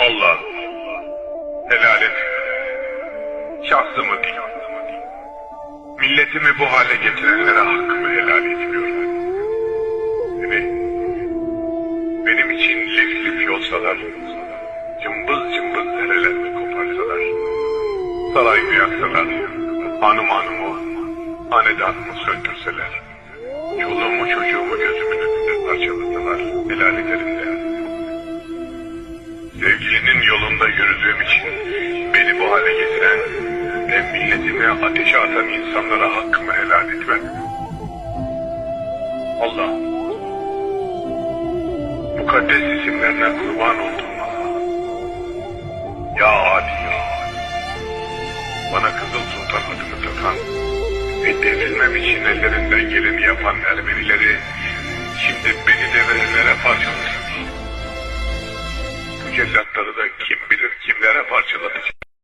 Allah helal et. Şahsımı değil, milletimi bu hale getirenlere hakkımı helal etmiyorum. Benim için lif lif yolsalar, cımbız cımbız derelerimi koparsalar, sarayımı yaksalar, hanımı, hanedanımı söndürseler, çoluğumu çocuğumu gözümün önünde parçalasalar, helal ederim de. Sevgilinin yolunda yürüdüğüm için beni bu hale getiren ve milletimi ateşe atan insanlara hakkımı helal etmem. Allah, mukaddes isimlerine kurban oldum. Ya Ali, bana Kızıl Sultan adını takan ve devrilmem için ellerinden geleni yapan Ermenileri şimdi beni develere parçalasın. Bu cellatları da kim